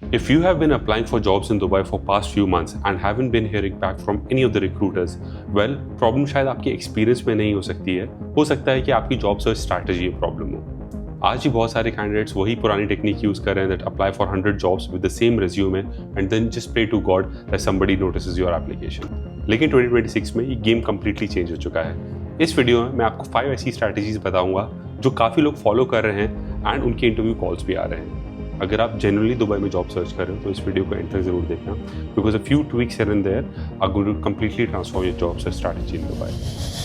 If you have been applying for jobs in Dubai for past few months and haven't been hearing back from any of the recruiters, well, problem शायद आपकी experience में नहीं हो सकती है, हो सकता है कि आपकी जॉब सर्च स्ट्रैटेजी में प्रॉब्लम हो। आज ही बहुत सारे कैंडिडेट्स वही पुरानी टेक्निक यूज कर रहे हैं, that apply for 100 jobs with the same resume and then just pray to God that somebody notices your application. लेकिन 2026 में ये गेम कंप्लीटली चेंज हो चुका है। इस वीडियो में मैं आपको 5 ऐसी स्ट्रैटेजीज बताऊंगा जो काफ़ी लोग फॉलो कर रहे हैं एंड उनके इंटरव्यू कॉल्स भी आ रहे हैं। अगर आप जनरली दुबई में जॉब सर्च कर रहे हो तो इस वीडियो को एंड तक जरूर देखना, because a few tweaks here and there are going to completely transform your job search strategy in Dubai.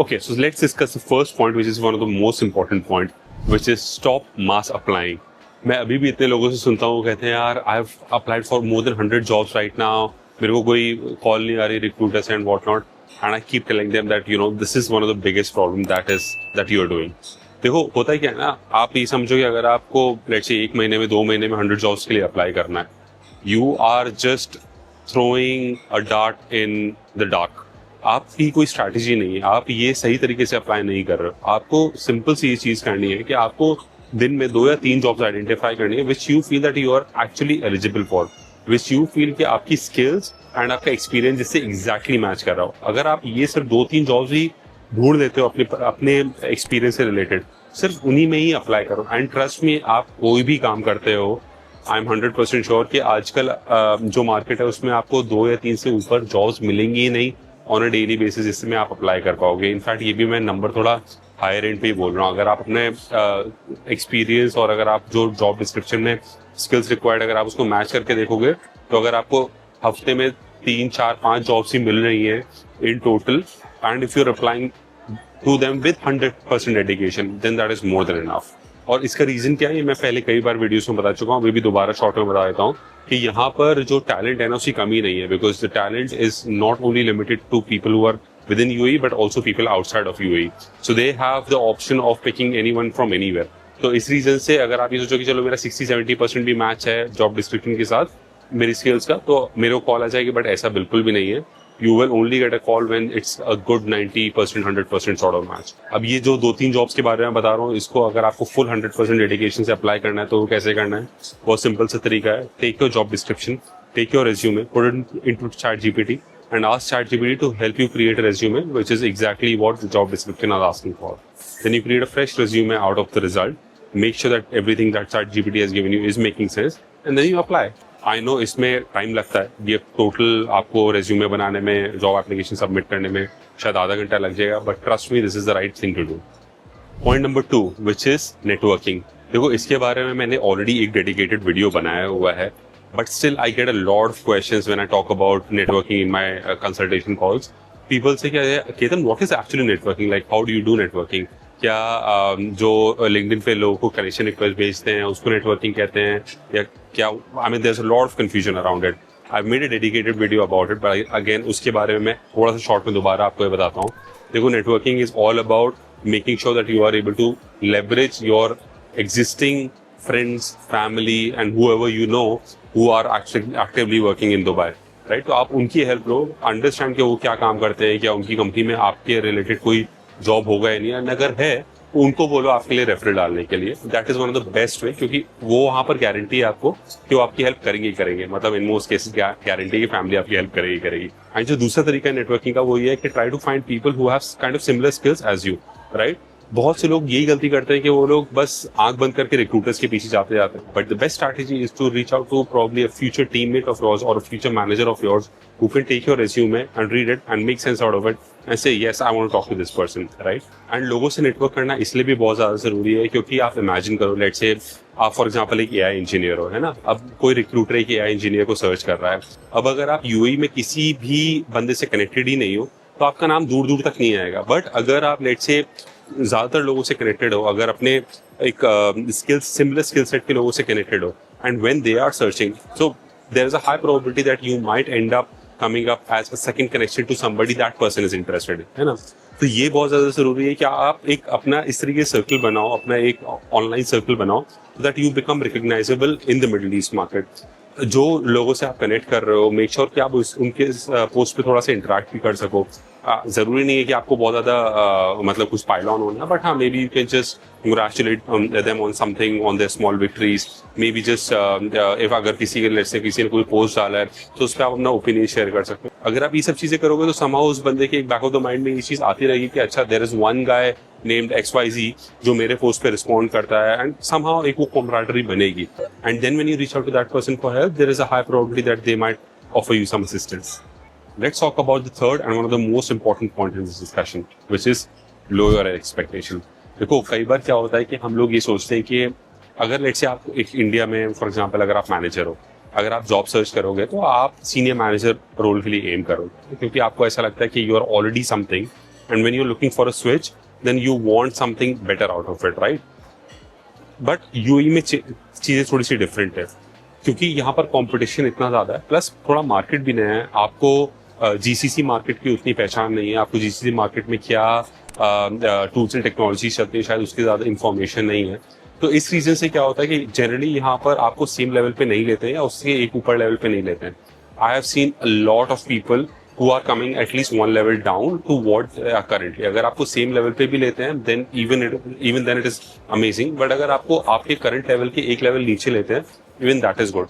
Okay, so let's discuss the first point, which is one of the most important point, which is stop mass applying. मैं अभी भी इतने लोगों से सुनता हूँ, कहते हैं यार I have applied for more than 100 jobs right now, मेरे को कोई कॉल नहीं आ रही recruiters and what not, and I keep telling them that you know this is one of the biggest problem that you are doing. देखो होता है क्या है ना, आप ये समझो कि अगर आपको let's say 1 महीने में 2 महीने में 100 jobs के लिए अप्लाई करना है, you are just throwing a dart in the dark. आपकी कोई स्ट्रैटेजी नहीं है, आप ये सही तरीके से अप्लाई नहीं कर रहे हो। आपको सिंपल सी ये चीज करनी है कि आपको दिन में 2 या 3 जॉब्स आइडेंटिफाई करनी है which you feel that you are actually eligible for, which you feel कि आपकी स्किल्स एंड आपका एक्सपीरियंस जिससे एग्जैक्टली मैच कर रहा हो। अगर आप ये सिर्फ 2-3 जॉब्स ही ढूंढ लेते हो अपने एक्सपीरियंस से रिलेटेड, सिर्फ उन्हीं में ही अप्लाई करो एंड ट्रस्ट में आप कोई भी काम करते हो, आई एम 100% श्योर कि आजकल जो मार्केट है उसमें आपको 2 या 3 से ऊपर जॉब्स मिलेंगी ही नहीं ऑन अ डेली बेसिस जिसमें आप अप्लाई कर पाओगे। इनफैक्ट ये भी मैं नंबर थोड़ा हायर एंड पे ही बोल रहा हूँ। अगर आप अपने एक्सपीरियंस और अगर आप जो जॉब डिस्क्रिप्शन में स्किल्स रिक्वायर्ड अगर आप उसको मैच करके देखोगे, तो अगर आपको हफ्ते में 3, 4, 5 जॉब्स ही मिल रही हैं in total and if you are applying to them with 100% dedication, then that is more than enough. और इसका रीजन क्या है ये मैं पहले कई बार वीडियोस में बता चुका हूँ, अभी भी दोबारा शॉर्ट में बता देता हूँ कि यहाँ पर जो टैलेंट है ना उसकी कमी नहीं है, because the talent is not only limited to people who are within UAE but also people outside of UAE, so they have the option of picking anyone from anywhere. तो इस reason से अगर आप ये सोचो कि चलो मेरा 60-70% भी मैच है जॉब डिस्क्रिप्शन के साथ मेरी स्किल्स का, तो मेरे को कॉल आ जाएगी, बट ऐसा बिल्कुल भी नहीं है। You will only get a call when it's a good 90%, 100% sort of match. अब ये जो 2-3 जॉब्स के बारे में बता रहा हूँ, इसको अगर आपको फुल 100% डेडिकेशन से अप्लाई करना है तो वो कैसे करना है, बहुत सिंपल सा तरीका है। Take your job description, take your resume, put it into ChatGPT and ask ChatGPT to help you create a resume which is exactly what the job description is asking for. Then you create a fresh resume out of the result. Make sure that everything that ChatGPT has given you is making sense and then you apply. I know इसमें time लगता है, ये total आपको resume बनाने में, job application submit करने में शायद आधा घंटा लग जाएगा, but trust me this is the right thing to do. Point number 2 which is networking. देखो इसके बारे में मैंने ऑलरेडी एक डेडिकेटेड वीडियो बनाया हुआ है, but still I get a lot of questions when I talk about networking in my consultation calls. People से क्या है, Ketan what is actually networking, like how do you do networking? क्या जो LinkedIn पे लोगों को कनेक्शन रिक्वेस्ट भेजते हैं उसको नेटवर्किंग कहते हैं, या क्या? I mean there is a lot of confusion around it. I made a dedicated video about it, but again उसके बारे में मैं थोड़ा सा शॉर्ट में दोबारा आपको ये बताता हूँ। देखो networking is all about making sure that you are able to leverage your existing friends, family and whoever you know who are actually actively working in Dubai, right? तो आप उनकी हेल्प लो, अंडरस्टैंड कि वो क्या काम करते हैं, क्या उनकी कंपनी में आपके रिलेटेड कोई जॉब होगा या नहीं, एंड अगर है उनको बोलो आपके लिए रेफरल डालने के लिए। That is one of the best way, क्योंकि वो वहां पर गारंटी है आपको कि वो आपकी हेल्प करेंगे ही करेंगे, मतलब इन मोस्ट केसेस गारंटी की फैमिली आपकी हेल्प करेगी करेगी। एंड जो दूसरा तरीका है नेटवर्किंग का वो ये है कि try to find people who have kind of similar skills as you, right? बहुत से लोग यही गलती करते हैं कि वो लोग बस आंख बंद करके रिक्रूटर्स के पीछे जाते जाते हैं, but the best strategy is to reach out to probably a future teammate of yours और a future manager of yours who can take your resume and read it and make sense out of it and say yes I want to talk to this person, right? And लोगों से network करना इसलिए भी बहुत ज्यादा जरूरी है क्योंकि आप इमेजिन करो, लेट्स से आप फॉर एग्जांपल एक एआई इंजीनियर हो, है ना? अब कोई रिक्रूटर एक एआई इंजीनियर को सर्च कर रहा है। अब अगर आप यूएई में किसी भी बंदे से कनेक्टेड ही नहीं हो तो आपका नाम दूर दूर तक नहीं आएगा, बट अगर आप लेट्स से ज्यादातर लोगों से कनेक्टेड हो, अगर अपने एक सिमिलर स्किल सेट के लोगों से कनेक्टेड हो, and when they are searching, so there is a high probability that you might end up coming up as a second connection to somebody that person is interested in, है ना? तो ये बहुत ज़्यादा ज़रूरी है कि आप एक अपना इस तरीके सर्कल बनाओ, अपना एक ऑनलाइन सर्कल बनाओ, that you become recognisable in the middle east market. जो लोगों से आप कनेक्ट कर रहे हो, मेक श्योर कि आप उनके पोस्ट पे थोड़ा सा इंटरेक्ट भी कर सको। जरूरी नहीं है कि आपको बहुत ज्यादा मतलब कुछ पाइल ऑन होना, बट हाँ, may be you can just congratulate them on something, on their small victories, may be just if अगर किसी ने कोई पोस्ट डाला है तो उस पर आप अपना ओपिनियन शेयर कर सकते हो। अगर आप ये सब चीजें करोगे तो समहाउ उस बंदे के एक बैक ऑफ द माइंड में ये चीज आती रहेगी कि अच्छा, there is one guy named XYZ जो मेरे पोस्ट पे रिस्पॉन्ड करता है, एंड समहाउ एक वो कॉमराडरी बनेगी, and then when you reach out to that person for help, there is a high probability that they might offer you some assistance. Let's talk about the third and one of the most important points in this discussion, which is lower your expectation. देखो, कई बार क्या होता है कि हम लोग ये सोचते हैं कि अगर लेट्स से आप एक इंडिया में फॉर एग्जांपल अगर आप मैनेजर हो, अगर आप जॉब सर्च करोगे तो आप सीनियर मैनेजर रोल के लिए एम करोगे, क्योंकि आपको ऐसा लगता है कि you are already something, and when you are looking for a switch then you want something better out of it, right? But UAE में चीजें थोड़ी सी डिफरेंट है, क्योंकि यहाँ पर कॉम्पिटिशन इतना ज्यादा है, प्लस थोड़ा मार्केट भी नया है। आपको जीसीसी मार्केट की उतनी पहचान नहीं है, आपको जीसीसी मार्केट में क्या टूल्स एंड टेक्नोलॉजी चलती है शायद उसकी ज़्यादा इन्फॉर्मेशन नहीं है। तो इस रीजन से क्या होता है कि जनरली यहाँ पर आपको सेम लेवल पे नहीं लेते हैं या उससे एक ऊपर लेवल पे नहीं लेते हैं। I have seen a lot of people who are coming at least one level down to what currently. अगर आपको सेम लेवल पे भी लेते हैं then even then it is amazing, but अगर आपको आपके करंट लेवल के एक लेवल नीचे लेते हैं even that is good.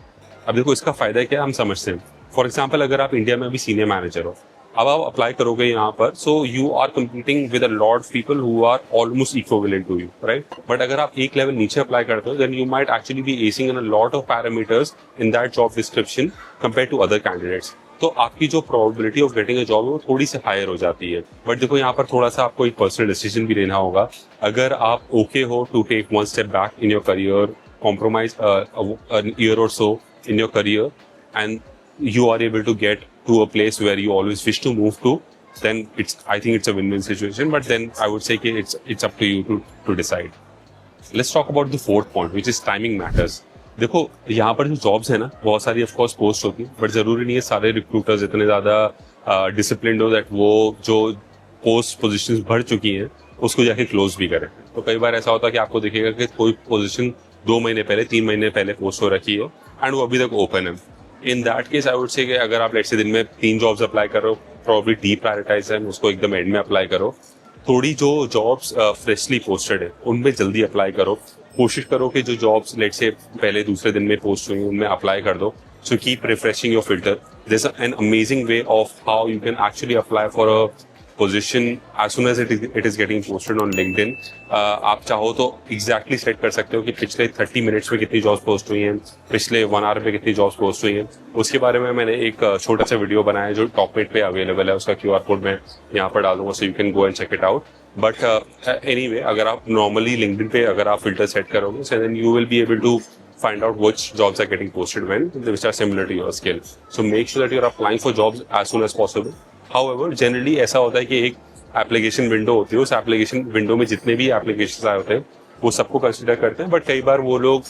अब देखो इसका फायदा क्या हम समझते हैं। फॉर एग्जाम्पल अगर आप इंडिया में अभी सीनियर मैनेजर हो, अब आप अप्लाई करोगे यहाँ पर, so you are competing with a lot of people who are almost equivalent to you, right? But अगर आप एक लेवल नीचे अप्लाई करते हो then you might actually be acing in a lot of parameters in that job description compare to other candidates. तो आपकी जो probability of getting a job है वो थोड़ी सी हायर हो जाती है। बट देखो यहाँ पर थोड़ा सा आपको एक पर्सनल डिसीजन भी लेना होगा। अगर आप ओके हो to take one step back in your career, compromise an year or so in your career, and you are able to get to a place where you always wish to move to, then I think it's a win-win situation. But then I would say it's up to you to decide. Let's talk about the fourth point, which is timing matters. देखो यहाँ पर जो jobs है ना, बहुत सारी of course post होती है, बट जरूरी नहीं है सारे रिक्रूटर्स इतने ज्यादा डिसिप्लिन्ड हो दैट वो जो पोस्ट पोजीशंस भर चुकी हैं उसको जाके क्लोज भी करें। तो कई बार ऐसा होता है कि आपको दिखेगा कि कोई पोजीशन 2 महीने पहले 3 महीने पहले पोस्ट हो रखी है एंड वो अभी तक ओपन है। In that case I would say अगर आप लेट्स से दिन में 3 जॉब्स अप्लाई कर रहे हो, प्रॉब्ली डीप्रायोरिटाइज है, उसको एकदम एंड में अप्लाई करो। थोड़ी जो जॉब्स फ्रेशली पोस्टेड है उनमें जल्दी अप्लाई करो। कोशिश करो कि जो जॉब्स लेट्स से पहले दूसरे दिन में पोस्ट हुई उनमें अप्लाई कर दो। So keep refreshing your filter. There is an amazing way of how you can actually apply for a position as soon as it is getting posted on LinkedIn. आप चाहो तो एग्जैक्टली सेट कर सकते हो कि पिछले 30 मिनट्स में कितनी जॉब्स पोस्ट हुई हैं, पिछले 1 आवर में कितनी जॉब्स पोस्ट हुई हैं। उसके बारे में मैंने एक छोटा सा वीडियो बनाया है जो टॉप पेज पे अवेलेबल है, उसका QR कोड मैं यहाँ पर डाल दूंगा, so you can go and check it out. But anyway, अगर आप नॉर्मली LinkedIn पे अगर आप फिल्टर सेट करोगे so then you will be able to find out which jobs are getting posted when, which are similar to your skill. So make sure that you are applying for jobs as soon as possible. However, generally ऐसा होता है कि एक application window होती है, उस application window में जितने भी एप्लीकेशन आए होते हैं वो सबको कंसिडर करते हैं, बट कई बार वो लोग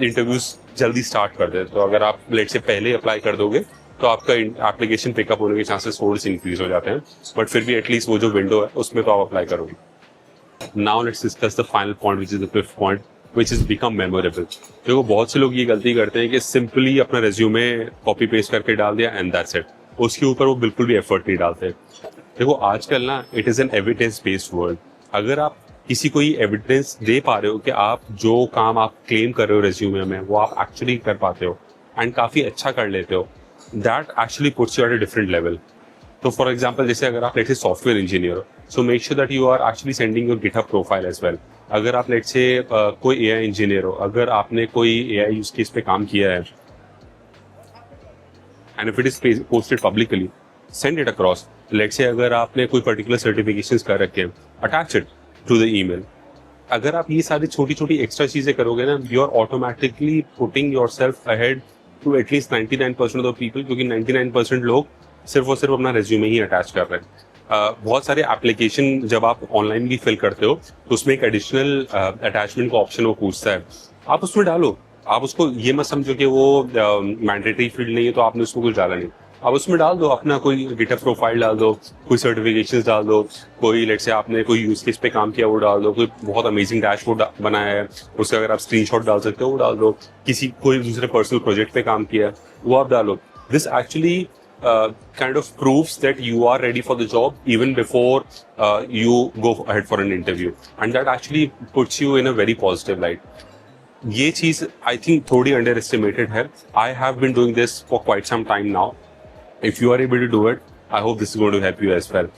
इंटरव्यूज जल्दी स्टार्ट करते हैं। तो अगर आप लेट से पहले अप्लाई कर दोगे तो आपका एप्लीकेशन पिकअप होने के चांसेस थोड़े से इंक्रीज हो जाते हैं, बट फिर भी एटलीस्ट वो जो विंडो है उसमें तो आप अप्लाई करोगे। Now let's discuss the final point which is the fifth point, which is become memorable. देखो बहुत से लोग ये गलती करते हैं कि सिंपली अपना रेज्यूमे कॉपी पेस्ट करके डाल दिया एंड दैट्स इट, उसके ऊपर वो बिल्कुल भी एफर्ट नहीं डालते। देखो आजकल ना it is an evidence based world. अगर आप किसी को एविडेंस दे पा रहे हो कि आप जो काम आप क्लेम कर रहे हो रेज्यूमे में वो आप एक्चुअली कर पाते हो एंड काफी अच्छा कर लेते हो, that actually puts you at a different level. तो फॉर एग्जाम्पल जैसे अगर आप लेट्स से सॉफ्टवेयर इंजीनियर हो, so make sure that you are actually sending your GitHub profile as well. अगर आप लेट्स से कोई एआई इंजीनियर हो, अगर आपने कोई एआई यूज केस पे काम किया है and if it is posted publicly, send it across. Let's say अगर आपने कोई पर्टिकुलर सर्टिफिकेशंस कर रखे हैं, attach it to the email. अगर आप ये सारी छोटी छोटी एक्स्ट्रा चीजें करोगे ना, you are automatically putting yourself ahead to at least 99% of the people, क्योंकि 99% लोग सिर्फ और सिर्फ अपना रेज्यूमे ही अटैच कर रहे हैं। बहुत सारे एप्लीकेशन जब आप ऑनलाइन भी फिल करते हो तो उसमें एक एडिशनल अटैचमेंट का ऑप्शन वो पूछता है, आप उसमें डालो। आप उसको ये मत समझो कि वो मैंडेटरी फील्ड नहीं है तो आपने उसमें कुछ डाला नहीं। आप उसमें डाल दो अपना कोई गिटहब प्रोफाइल डाल दो, कोई सर्टिफिकेशंस डाल दो, कोई लेट्स से आपने कोई यूज केस पे काम किया वो डाल दो, कोई बहुत अमेजिंग डैशबोर्ड बनाया है उसका अगर आप स्क्रीनशॉट डाल सकते हो वो डाल दो, किसी कोई दूसरे पर्सनल प्रोजेक्ट पे काम किया है वो आप डालो. This actually kind of proves that you are ready for the job even before you go ahead for an interview, and that actually puts you in a very positive light. ये चीज I think थोड़ी underestimated है. I have been doing this for quite some time now. If you are able to do it, I hope this is going to help you as well.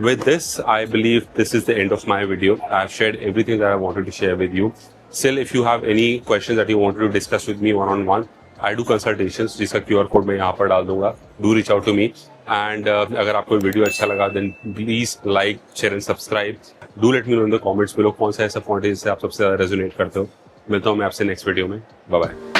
With this, I believe this is the end of my video. I have shared everything that I wanted to share with you. Still, if you have any questions that you wanted to discuss with me one-on-one, I do consultations, जिसका QR code मैं यहाँ पर डाल दूंगा. Do reach out to me. And अगर आपको video अच्छा लगा, then please like, share and subscribe. Do let me know in the comments below कौन सा ऐसा पॉइंट है जिससे आप सबसे ज़्यादा रेजोनेट करते हो. मिलता हूँ मैं आपसे नेक्स्ट वीडियो में. Bye bye.